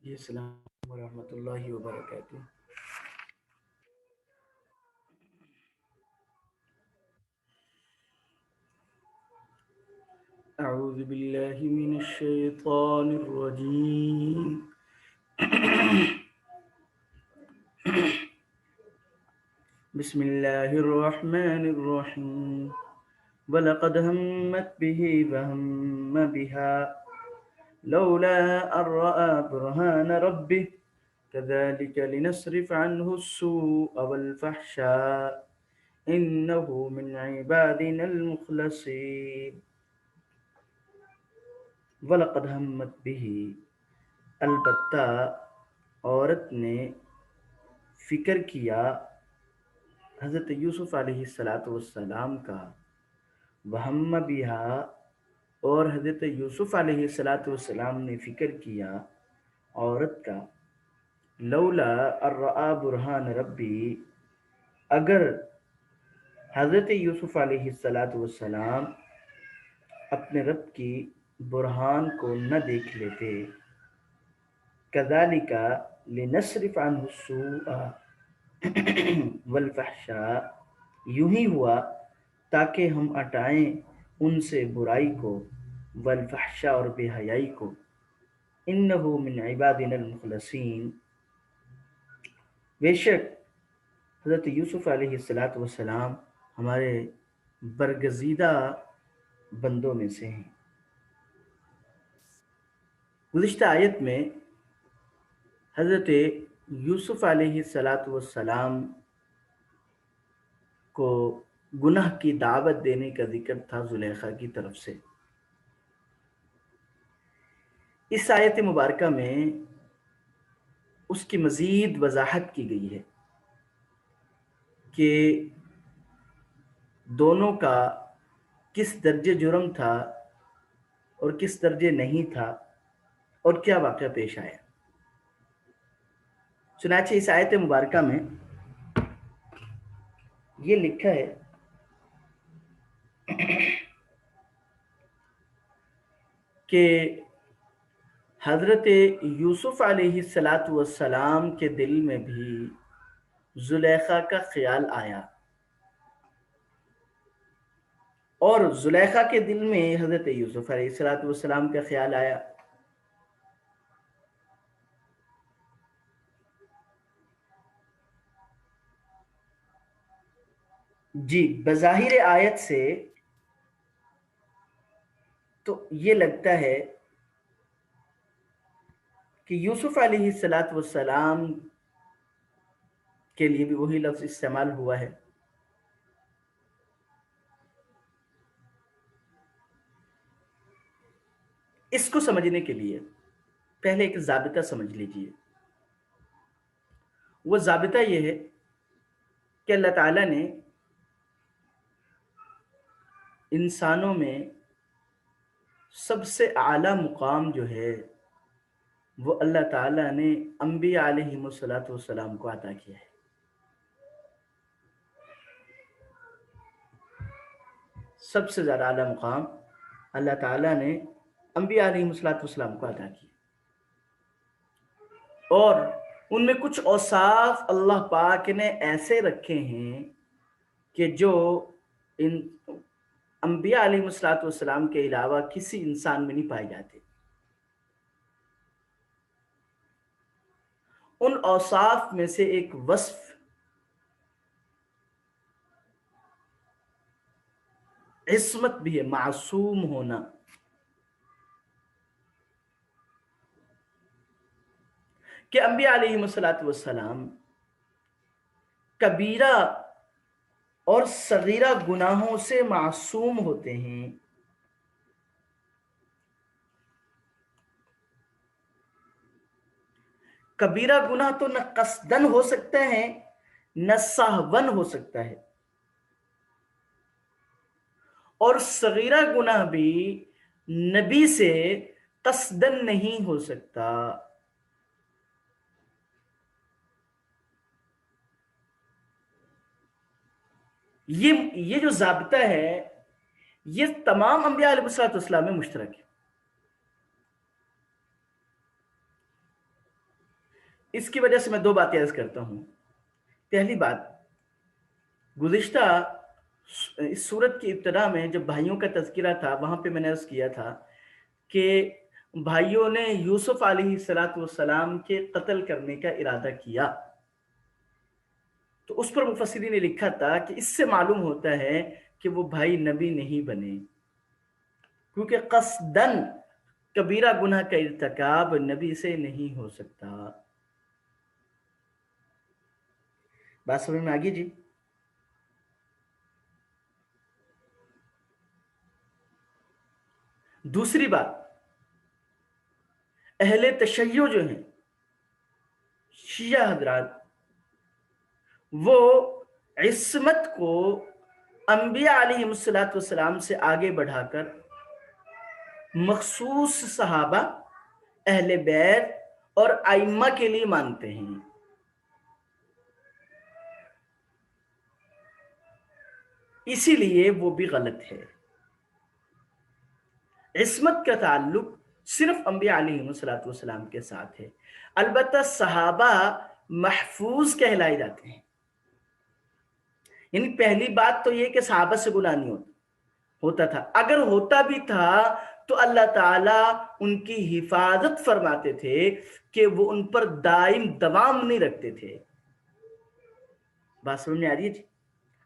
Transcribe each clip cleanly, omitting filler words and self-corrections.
جی السلام علیکم ورحمۃ اللہ وبرکاتہ۔ اعوذ باللہ من الشیطان الرجیم۔ بسم اللہ الرحمن الرحیم۔ وَلَقَدْ هَمَّتْ بِهِ وَهَمَّ بِهَا لَوْلَا أَن رَّأَىٰ بُرْهَانَ رَبِّهِ كَذَٰلِكَ لِنَصْرِفَ عَنْهُ السُّوءَ وَالْفَحْشَاءَ إِنَّهُ مِنْ عِبَادِنَا الْمُخْلَصِينَ۔ وَلَقَدْ هَمَّتْ بِهِ، البتہ عورت نے فکر کیا حضرت یوسف علیہ السلام کا، وہم بہا، اور حضرت یوسف علیہ السلام نے فکر کیا عورت کا، لولا ارآ برہان ربی، اگر حضرت یوسف علیہ السلام اپنے رب کی برہان کو نہ دیکھ لیتے، کذالک لنصرف عنہ السوء والفحشاء، یوں ہی ہوا تاکہ ہم ہٹائیں ان سے برائی کو، والفحشاء اور بے حیائی کو، انہ من عبادنا المخلصین، بے شک حضرت یوسف علیہ السلام ہمارے برگزیدہ بندوں میں سے ہیں۔ گزشتہ آیت میں حضرت یوسف علیہ السلام کو گناہ کی دعوت دینے کا ذکر تھا زلیخا کی طرف سے۔ اس آیت مبارکہ میں اس کی مزید وضاحت کی گئی ہے کہ دونوں کا کس درجے جرم تھا اور کس درجے نہیں تھا اور کیا واقعہ پیش آیا۔ چنانچہ اس آیت مبارکہ میں یہ لکھا ہے کہ حضرت یوسف علیہ السلام کے دل میں بھی زلیخا کا خیال آیا، اور زلیخا کے دل میں حضرت یوسف علیہ السلام کا خیال آیا۔ جی، بظاہر آیت سے تو یہ لگتا ہے کہ یوسف علیہ السلام کے لیے بھی وہی لفظ استعمال ہوا ہے۔ اس کو سمجھنے کے لیے پہلے ایک ضابطہ سمجھ لیجئے۔ وہ ضابطہ یہ ہے کہ اللہ تعالیٰ نے انسانوں میں سب سے اعلیٰ مقام جو ہے وہ اللہ تعالیٰ نے انبیاء علیہم السلام کو عطا کیا ہے۔ سب سے زیادہ اعلیٰ مقام اللہ تعالیٰ نے انبیاء علیہم السلام کو عطا کیا، اور ان میں کچھ اوصاف اللہ پاک نے ایسے رکھے ہیں کہ جو ان انبیاء علیہم السلام کے علاوہ کسی انسان میں نہیں پائے جاتے۔ ان اوصاف میں سے ایک وصف عصمت بھی ہے، معصوم ہونا۔ کہ انبیاء علیہم السلام کبیرہ اور صغیرہ گناہوں سے معصوم ہوتے ہیں۔ کبیرہ گناہ تو نہ قصدن ہو سکتا ہے نہ سہون ہو سکتا ہے، اور صغیرہ گناہ بھی نبی سے قصدن نہیں ہو سکتا۔ یہ جو ضابطہ ہے یہ تمام انبیاء علیہ السلام میں مشترک ہے۔ اس کی وجہ سے میں 2 باتیں عرض کرتا ہوں. پہلی بات، گزشتہ اس سورت کی ابتدا میں جب بھائیوں کا تذکرہ تھا وہاں پہ میں نے عرض کیا تھا کہ بھائیوں نے یوسف علیہ السلام کے قتل کرنے کا ارادہ کیا. تو اس پر مفسرین نے لکھا تھا کہ اس سے معلوم ہوتا ہے کہ وہ بھائی نبی نہیں بنے، کیونکہ قصدن کبیرہ گناہ کا ارتکاب نبی سے نہیں ہو سکتا. بات سمجھ میں آگی جی؟ دوسری بات، اہل تشیع جو ہیں، شیعہ حضرات، وہ عصمت کو انبیاء علیہ السلام سے آگے بڑھا کر مخصوص صحابہ، اہل بیت اور ائمہ کے لیے مانتے ہیں. اسی لیے وہ بھی غلط ہے. عصمت کا تعلق صرف انبیاء علیہ السلام کے ساتھ ہے. البتہ صحابہ محفوظ کہلائے جاتے ہیں. یعنی پہلی بات تو یہ کہ صحابہ سے گناہ نہیں ہوتا تھا. اگر ہوتا بھی تھا تو اللہ تعالیٰ ان کی حفاظت فرماتے تھے کہ وہ ان پر دائم دوام نہیں رکھتے تھے. بات سمجھ میں آ رہی ہے جی؟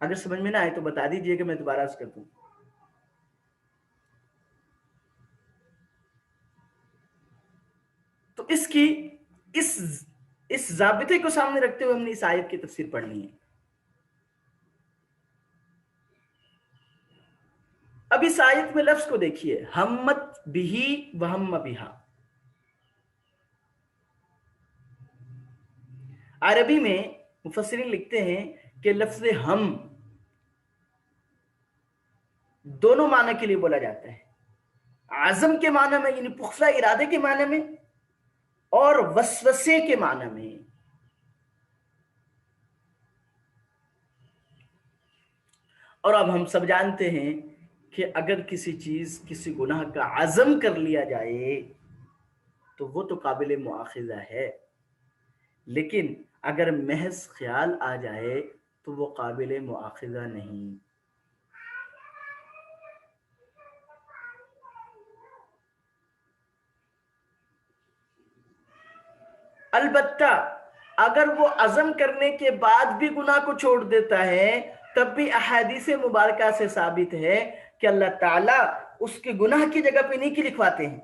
اگر سمجھ میں نہ آئے تو بتا دیجئے کہ میں دوبارہ کر دوں. تو اس ضابطے کو سامنے رکھتے ہوئے ہم نے اس آیت کی تفسیر پڑھنی ہے. اب اس آیت میں لفظ کو دیکھیے، ہمت بہی وہم بہا. عربی میں مفسرین لکھتے ہیں کہ لفظ ہم دونوں معنی کے لیے بولا جاتا ہے. عزم کے معنی میں یعنی پختہ ارادے کے معنی میں، اور وسوسے کے معنی میں. اور اب ہم سب جانتے ہیں کہ اگر کسی چیز، کسی گناہ کا عزم کر لیا جائے تو وہ تو قابل مؤاخذہ ہے، لیکن اگر محض خیال آ جائے تو وہ قابل مؤاخذہ نہیں. البتہ اگر وہ عزم کرنے کے بعد بھی گناہ کو چھوڑ دیتا ہے تب بھی احادیث مبارکہ سے ثابت ہے کہ اللہ تعالیٰ اس کے گناہ کی جگہ پہ نیکی لکھواتے ہیں.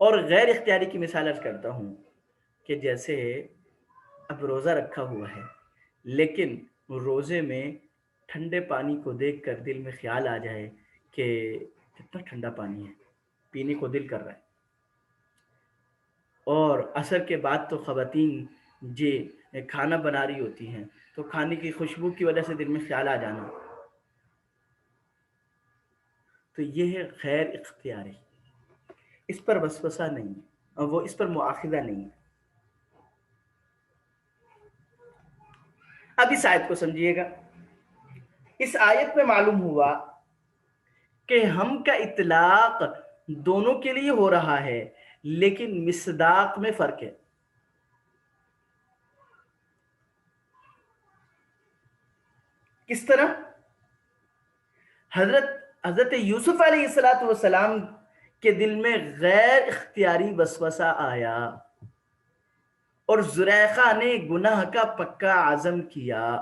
اور غیر اختیاری کی مثال عرض کرتا ہوں کہ جیسے اب روزہ رکھا ہوا ہے، لیکن روزے میں ٹھنڈے پانی کو دیکھ کر دل میں خیال آ جائے کہ کتنا ٹھنڈا پانی ہے، پینے کو دل کر رہا ہے. اور عصر کے بعد تو خواتین جی کھانا بنا رہی ہوتی ہیں تو کھانے کی خوشبو کی وجہ سے دل میں خیال آ جانا، تو یہ ہے غیر اختیاری. اس پر وسوسہ نہیں ہے اور وہ اس پر مؤاخذہ نہیں ہے. اب اس آیت کو سمجھیے گا. اس آیت میں معلوم ہوا کہ ہم کا اطلاق دونوں کے لیے ہو رہا ہے، لیکن مصداق میں فرق ہے. کس طرح؟ حضرت یوسف علیہ السلام کے دل میں غیر اختیاری وسوسہ آیا اور زلیخا نے گناہ کا پکا عزم کیا.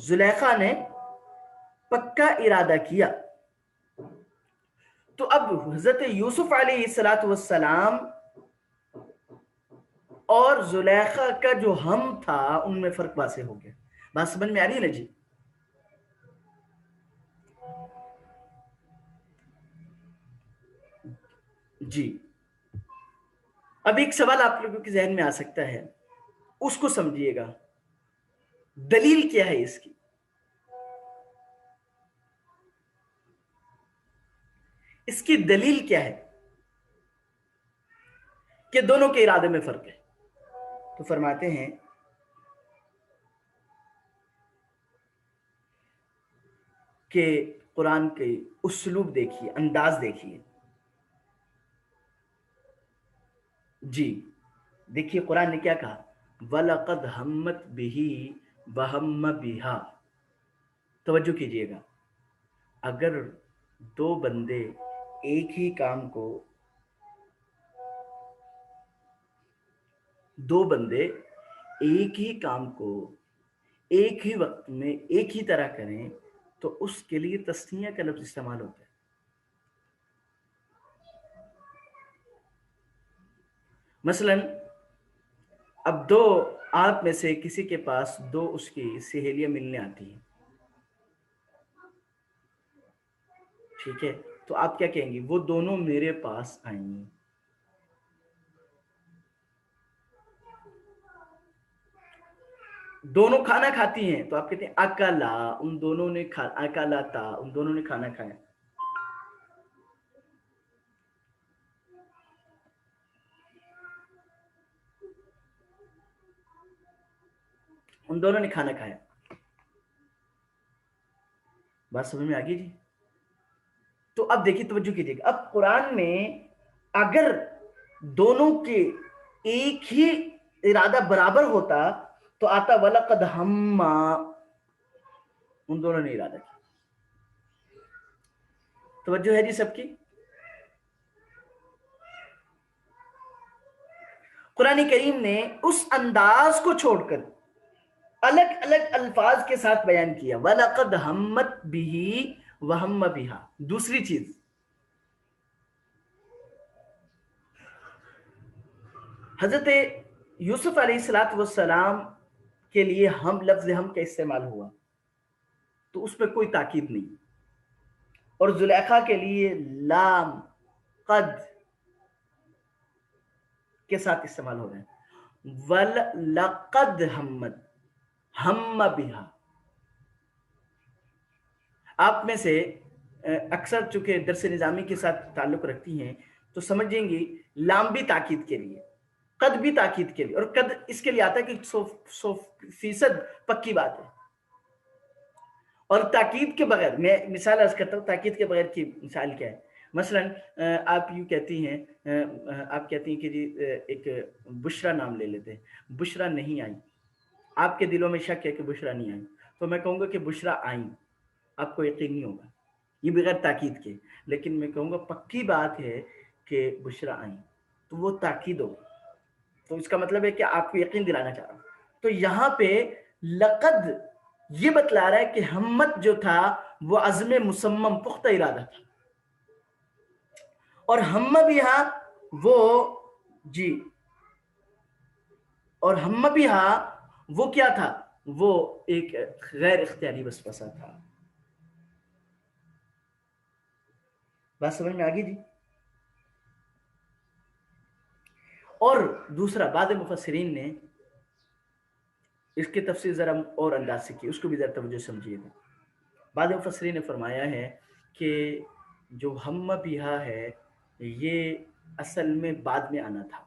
زلیخا نے پکا ارادہ کیا. تو اب حضرت یوسف علیہ السلام اور زلیخا کا جو ہم تھا ان میں فرق واضح ہو گیا. بات سمجھ میں آ رہی ہے نا جی؟ جی اب ایک سوال آپ لوگوں کے ذہن میں آ سکتا ہے، اس کو سمجھیے گا. دلیل کیا ہے اس کی؟ اس کی دلیل کیا ہے کہ دونوں کے ارادے میں فرق ہے؟ تو فرماتے ہیں کہ قرآن کے اسلوب دیکھیے، انداز دیکھیے. جی دیکھیے قرآن نے کیا کہا، وَلَقَدْ ہَمَّتْ بِهِ وَهَمَّ بِهَا. توجہ کیجئے گا، اگر دو بندے ایک ہی کام کو ایک ہی وقت میں ایک ہی طرح کریں تو اس کے لیے تسنیہ کا لفظ استعمال ہوتا ہے. مثلا اب دو آپ میں سے کسی کے پاس دو اس کی سہیلیاں ملنے آتی ہیں، ٹھیک ہے، تو آپ کیا کہیں گے، وہ دونوں میرے پاس آئیں گی. دونوں کھانا کھاتی ہیں تو آپ کہتے ہیں اکلا، ان دونوں نے اکلا تا، ان دونوں نے کھانا کھایا. ان دونوں نے کھانا کھایا. بات سمجھ میں آ گئی جی؟ تو اب دیکھیے توجہ کیجیے گا، اب قرآن میں اگر دونوں کے ایک ہی ارادہ برابر ہوتا تو آتا وَلَقَدْ ہَمَّا، ان دونوں نے ارادہ کیا. توجہ ہے جی سب کی؟ قرآن کریم نے اس انداز کو چھوڑ کر الگ الگ الفاظ کے ساتھ بیان کیا. وَلَقَدْ ہَمَّتْ بِهِ وَهَمَّ بِهَا. دوسری چیز، حضرت یوسف علیہ السلام کے لیے ہم لفظ ہم کا استعمال ہوا تو اس میں کوئی تاکید نہیں، اور زلیخا کے لیے لام قد کے ساتھ استعمال ہو رہے ہیں. وَلَقَدْ ہَمَّتْ، ہم بِہَا. آپ میں سے اکثر چونکہ درس نظامی کے ساتھ تعلق رکھتی ہیں تو سمجھیں گی لام بھی تاکید کے لیے، قد بھی تاکید کے لیے، اور قد اس کے لیے آتا ہے کہ 100% پکی بات ہے. اور تاکید کے بغیر، میں مثال عرض کرتا ہوں تاکید کے بغیر کی مثال کیا ہے. مثلا آپ یوں کہتی ہیں، آپ کہتی ہیں کہ جی ایک بشرا نام لے لیتے ہیں، بشرا نہیں آئی، آپ کے دلوں میں شک ہے کہ بشرا نہیں آئی، تو میں کہوں گا کہ بشرا آئیں، آپ کو یقین نہیں ہوگا، یہ بغیر تاکید کے. لیکن میں کہوں گا پکی بات ہے کہ بشرا آئیں، تو وہ تاکید ہوگا. تو اس کا مطلب ہے کہ آپ کو یقین دلانا چاہ رہا ہوں. تو یہاں پہ لقد یہ بتلا رہا ہے کہ ہمت جو تھا وہ عزم مصمم پختہ ارادہ تھا، اور ہم بھی ہاں وہ جی، اور ہم بھی ہاں وہ کیا تھا، وہ ایک غیر اختیاری وسوسہ تھا. بات سمجھ میں آ گئی جی؟ اور دوسرا، بعض مفسرین نے اس کی تفسیر ذرا اور انداز سے کی، اس کو بھی ذرا توجہ سمجھیے گا. بعض مفسرین نے فرمایا ہے کہ جو ہم بیہا ہے یہ اصل میں بعد میں آنا تھا،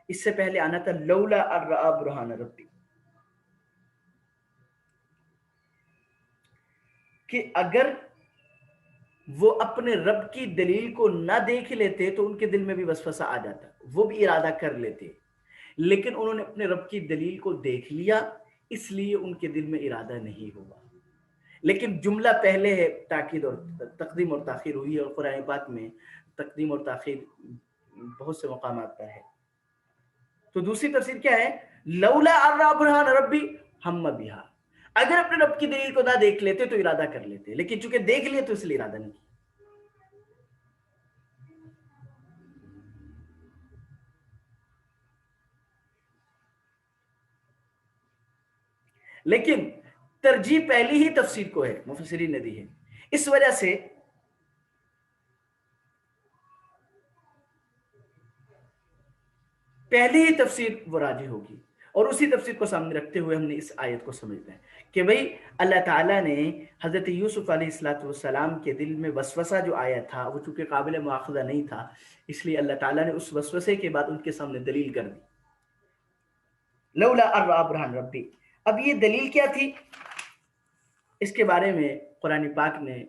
اس سے پہلے آنا تھا لولا ارآ برہان ربی، کہ اگر وہ اپنے رب کی دلیل کو نہ دیکھ لیتے تو ان کے دل میں بھی وسوسہ آ جاتا، وہ بھی ارادہ کر لیتے. لیکن انہوں نے اپنے رب کی دلیل کو دیکھ لیا، اس لیے ان کے دل میں ارادہ نہیں ہوا. لیکن جملہ پہلے ہے، تاکید اور تقدیم اور تاخیر ہوئی ہے، اور قرآن پاک میں تقدیم اور تاخیر بہت سے مقامات پر ہے. تو دوسری تفسیر کیا ہے، لولا ارآ برہان ربی ہم بہا، اگر اپنے رب کی دلیل کو نہ دیکھ لیتے تو ارادہ کر لیتے، لیکن چونکہ دیکھ لیے تو اس لیے ارادہ نہیں کیا. لیکن ترجیح پہلی ہی تفسیر کو ہے، مفسرین نے دی ہے. اس وجہ سے پہلی ہی تفسیر وہ راجح ہوگی. اور اسی تفسیر کو سامنے رکھتے ہوئے ہم نے اس آیت کو سمجھنا ہے کہ بھئی اللہ تعالیٰ نے حضرت یوسف علیہ السلام کے دل میں وسوسہ جو آیا تھا وہ چونکہ قابل مواخذہ نہیں تھا، اس لیے اللہ تعالیٰ نے اس وسوسے کے بعد ان کے سامنے دلیل کر دی، لولا ان رأى برہان ربی۔ اب یہ دلیل کیا تھی، اس کے بارے میں قرآن پاک نے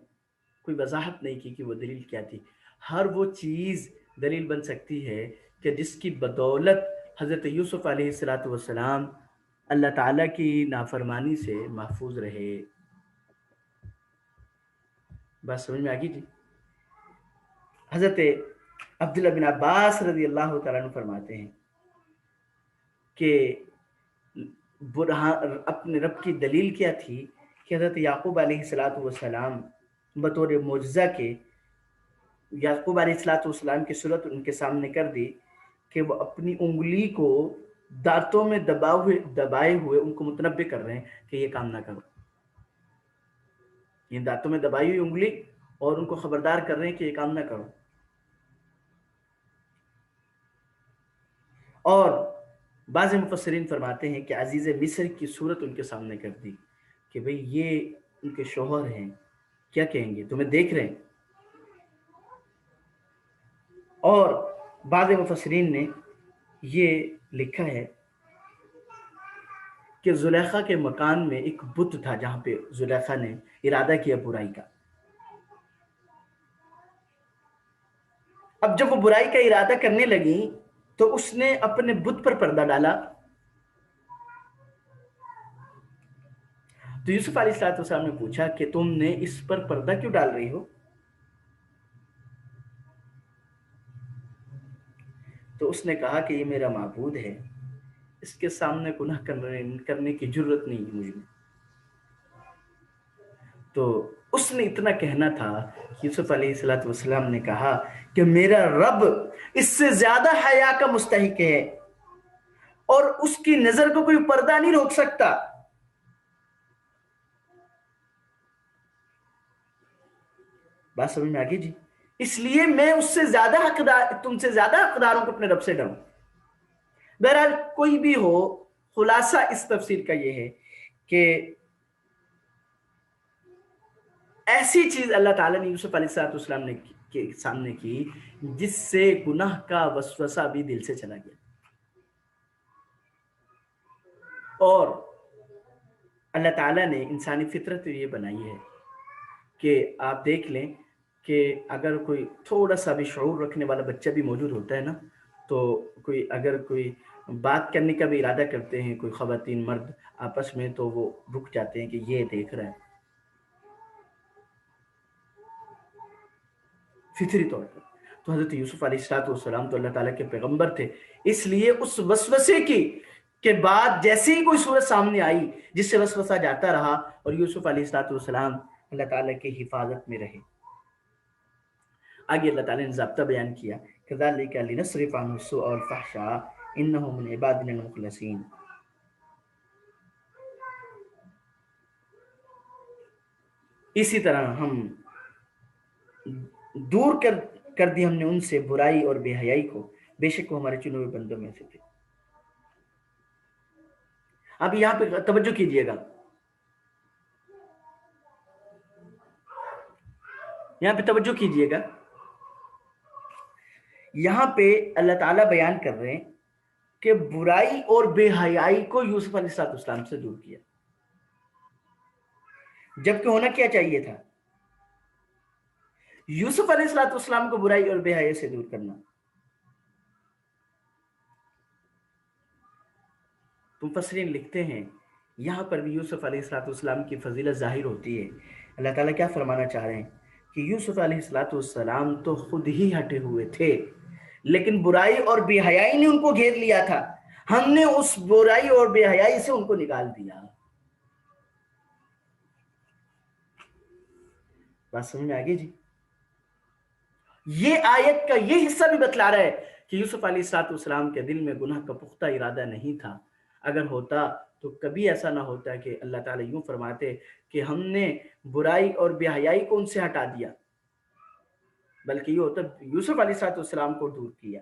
کوئی وضاحت نہیں کی کہ وہ دلیل کیا تھی۔ ہر وہ چیز دلیل بن سکتی ہے کہ جس کی بدولت حضرت یوسف علیہ السلام اللہ تعالیٰ کی نافرمانی سے محفوظ رہے۔ بات سمجھ میں آگی جی؟ حضرت عبداللہ بن عباس رضی اللہ تعالیٰ عنہ فرماتے ہیں کہ اپنے رب کی دلیل کیا تھی کہ حضرت یعقوب علیہ السلام بطور معجزہ کے یعقوب علیہ السلام کی صورت ان کے سامنے کر دی کہ وہ اپنی انگلی کو دانتوں میں دبائے ہوئے ان کو متنبع کر رہے ہیں کہ یہ کام نہ کرو، یہ دانتوں میں دبائی ہوئی انگلی اور ان کو خبردار کر رہے ہیں کہ یہ کام نہ کرو۔ اور بعض مفسرین فرماتے ہیں کہ عزیز مصر کی صورت ان کے سامنے کر دی کہ بھئی یہ ان کے شوہر ہیں، کیا کہیں گے، تمہیں دیکھ رہے ہیں۔ اور بعض مفسرین نے یہ لکھا ہے کہ زلیخا کے مکان میں ایک بت تھا جہاں پہ زلیخا نے ارادہ کیا برائی کا۔ اب جب وہ برائی کا ارادہ کرنے لگی تو اس نے اپنے بت پر پردہ ڈالا، تو یوسف علیہ السلام نے پوچھا کہ تم نے اس پر پردہ کیوں ڈال رہی ہو؟ تو اس نے کہا کہ یہ میرا معبود ہے، اس کے سامنے گناہ کرنے کی جرت نہیں مجھ میں۔ تو اس نے اتنا کہنا تھا، یوسف علیہ السلام نے کہا کہ میرا رب اس سے زیادہ حیا کا مستحق ہے اور اس کی نظر کو کوئی پردہ نہیں روک سکتا۔ بات سمجھ میں آگی جی؟ اس لیے میں اس سے زیادہ حقدار، تم سے زیادہ حقداروں کو اپنے رب سے ڈروں۔ بہرحال کوئی بھی ہو، خلاصہ اس تفسیر کا یہ ہے کہ ایسی چیز اللہ تعالیٰ نے یوسف علیہ السلام کے سامنے کی جس سے گناہ کا وسوسہ بھی دل سے چلا گیا۔ اور اللہ تعالیٰ نے انسانی فطرت یہ بنائی ہے کہ آپ دیکھ لیں کہ اگر کوئی تھوڑا سا بھی شعور رکھنے والا بچہ بھی موجود ہوتا ہے نا، تو اگر کوئی بات کرنے کا بھی ارادہ کرتے ہیں کوئی خواتین مرد آپس میں، تو وہ رک جاتے ہیں کہ یہ دیکھ رہا ہے، فطری طور پر۔ تو حضرت یوسف علیہ السلام تو اللہ تعالیٰ کے پیغمبر تھے، اس لیے اس وسوسے کے بعد جیسے ہی کوئی صورت سامنے آئی جس سے وسوسہ جاتا رہا اور یوسف علیہ السلام اللہ تعالیٰ کی حفاظت میں رہے۔ آگے اللہ تعالیٰ نے ضابطہ بیان کیا، كَذَلِكَ لِنَصْرِفَ عَنْهُ السُّوءَ وَالْفَحْشَاءَ إِنَّهُ مِنْ عِبَادِنَا الْمُخْلَصِينَ۔ اسی طرح ہم دور کر دی ہم نے ان سے برائی اور بے حیائی کو، بے شک وہ ہمارے چنے ہوئے بندوں میں سے تھے۔ اب یہاں پہ توجہ کیجئے گا، یہاں پہ توجہ کیجئے گا، یہاں پہ اللہ تعالیٰ بیان کر رہے ہیں کہ برائی اور بے حیائی کو یوسف علیہ السلام سے دور کیا، جبکہ ہونا کیا چاہیے تھا؟ یوسف علیہ السلام کو برائی اور بے حیائی سے دور کرنا۔ مفسرین لکھتے ہیں یہاں پر بھی یوسف علیہ السلام کی فضیلت ظاہر ہوتی ہے۔ اللہ تعالیٰ کیا فرمانا چاہ رہے ہیں کہ یوسف علیہ السلام تو خود ہی ہٹے ہوئے تھے، لیکن برائی اور بے حیائی نے ان کو گھیر لیا تھا، ہم نے اس برائی اور بے حیائی سے ان کو نکال دیا۔ بات سمجھ میں آگے جی؟ یہ آیت کا یہ حصہ بھی بتلا رہا ہے کہ یوسف علیہ السلام کے دل میں گناہ کا پختہ ارادہ نہیں تھا، اگر ہوتا تو کبھی ایسا نہ ہوتا کہ اللہ تعالیٰ یوں فرماتے کہ ہم نے برائی اور بے حیائی کو ان سے ہٹا دیا، بلکہ یہ ہوتا یوسف علیہ السلام کو دور کیا۔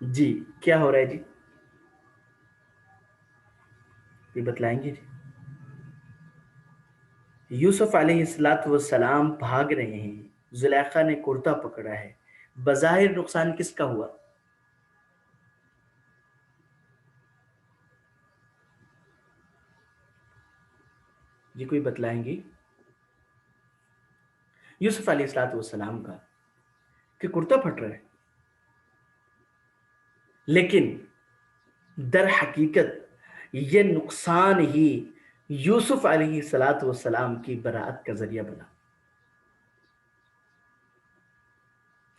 جی کیا ہو رہا ہے جی؟ یہ بتلائیں گے جی؟ یوسف علیہ السلام بھاگ رہے ہیں، زلیخا نے کرتا پکڑا ہے، بظاہر نقصان کس کا ہوا؟ جی کوئی بتلائیں گی؟ یوسف علیہ السلام کا کہ کرتا پھٹ رہا ہے، لیکن در حقیقت یہ نقصان ہی یوسف علیہ السلام کی برات کا ذریعہ بنا۔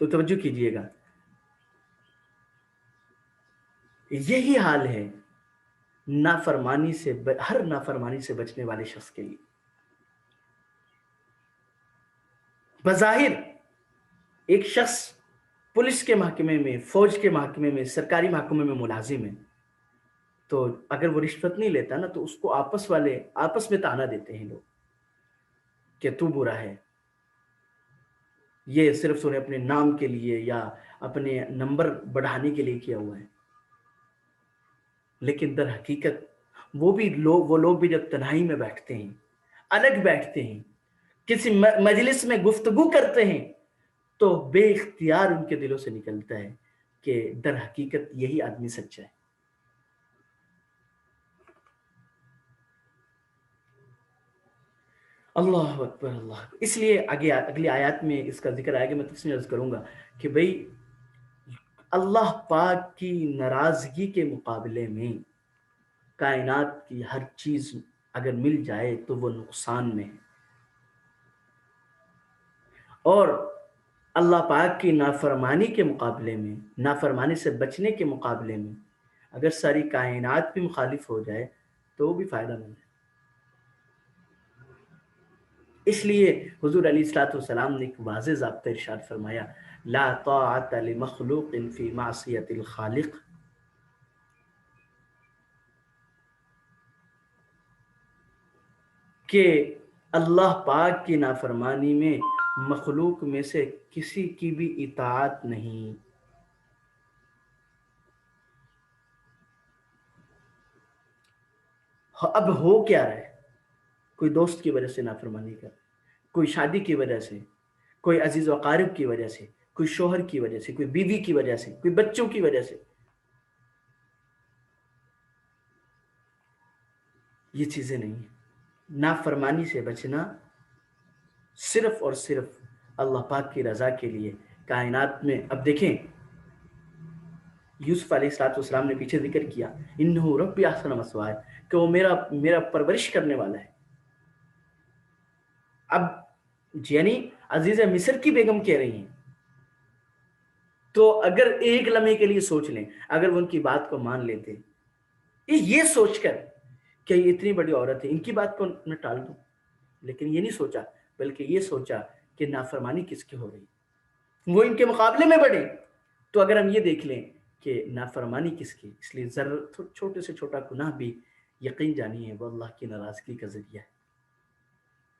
تو توجہ کیجئے گا، یہی حال ہے نافرمانی سے ہر نافرمانی سے بچنے والے شخص کے لیے۔ بظاہر ایک شخص پولیس کے محکمے میں، فوج کے محکمے میں، سرکاری محکمے میں ملازم ہے، تو اگر وہ رشوت نہیں لیتا نا تو اس کو آپس میں تانا دیتے ہیں لوگ کہ تو برا ہے، یہ صرف انہیں اپنے نام کے لیے یا اپنے نمبر بڑھانے کے لیے کیا ہوا ہے۔ لیکن در حقیقت وہ لوگ بھی جب تنہائی میں بیٹھتے ہیں، الگ بیٹھتے ہیں، کسی مجلس میں گفتگو کرتے ہیں، تو بے اختیار ان کے دلوں سے نکلتا ہے کہ در حقیقت یہی آدمی سچا ہے۔ اللہ اکبر، اللہ اکبر۔ اس لیے آگے اگلی آیات میں اس کا ذکر آئے گا، میں تفصیل عرض کروں گا کہ بھئی اللہ پاک کی ناراضگی کے مقابلے میں کائنات کی ہر چیز اگر مل جائے تو وہ نقصان میں ہے، اور اللہ پاک کی نافرمانی کے مقابلے میں، نافرمانی سے بچنے کے مقابلے میں اگر ساری کائنات بھی مخالف ہو جائے تو وہ بھی فائدہ مند ہے۔ اس لیے حضور علیہ السلام نے ایک واضح ضابطہ ارشاد فرمایا، لا طاعت لمخلوق فی معصیت الخالق، کہ اللہ پاک کی نافرمانی میں مخلوق میں سے کسی کی بھی اطاعت نہیں۔ اب ہو کیا رہا ہے؟ کوئی دوست کی وجہ سے نافرمانی کر، کوئی شادی کی وجہ سے، کوئی عزیز و اقارب کی وجہ سے، کوئی شوہر کی وجہ سے، کوئی بیوی کی وجہ سے، کوئی بچوں کی وجہ سے، یہ چیزیں نہیں ہیں۔ نافرمانی سے بچنا صرف اور صرف اللہ پاک کی رضا کے لیے کائنات میں۔ اب دیکھیں یوسف علیہ السلام نے پیچھے ذکر کیا، انہو ربی احسن مثوائے، کہ وہ میرا پرورش کرنے والا ہے۔ اب یعنی عزیز مصر کی بیگم کہہ رہی ہیں، تو اگر ایک لمحے کے لیے سوچ لیں، اگر وہ ان کی بات کو مان لیتے، یہ سوچ کر کہ یہ اتنی بڑی عورت ہے، ان کی بات کو میں ٹال دوں، لیکن یہ نہیں سوچا، بلکہ یہ سوچا کہ نافرمانی کس کی ہو رہی، وہ ان کے مقابلے میں بڑے۔ تو اگر ہم یہ دیکھ لیں کہ نافرمانی کس کی، اس لیے چھوٹے سے چھوٹا گناہ بھی یقین جانی ہے وہ اللہ کی ناراضگی کا ذریعہ ہے۔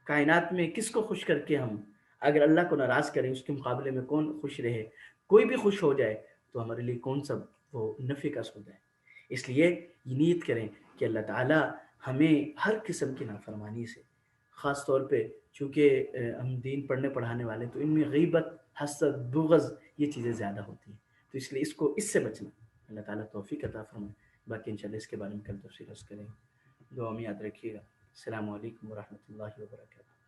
کائنات میں کس کو خوش کر کے ہم اگر اللہ کو ناراض کریں، اس کے مقابلے میں کون خوش رہے، کوئی بھی خوش ہو جائے تو ہمارے لیے کون سا وہ نفع کا سودا ہے۔ اس لیے یہ نیت کریں کہ اللہ تعالیٰ ہمیں ہر قسم کی نافرمانی سے، خاص طور پہ چونکہ ہم دین پڑھنے پڑھانے والے، تو ان میں غیبت، حسد، بغض، یہ چیزیں زیادہ ہوتی ہیں، تو اس لیے اس سے بچنا اللہ تعالیٰ توفیق عطا فرمائے۔ باقی انشاءاللہ اس کے بارے میں کل تفصیل عرض کریں گے۔ دعا میں یاد رکھیے گا۔ السلام علیکم ورحمۃ اللہ وبرکاتہ۔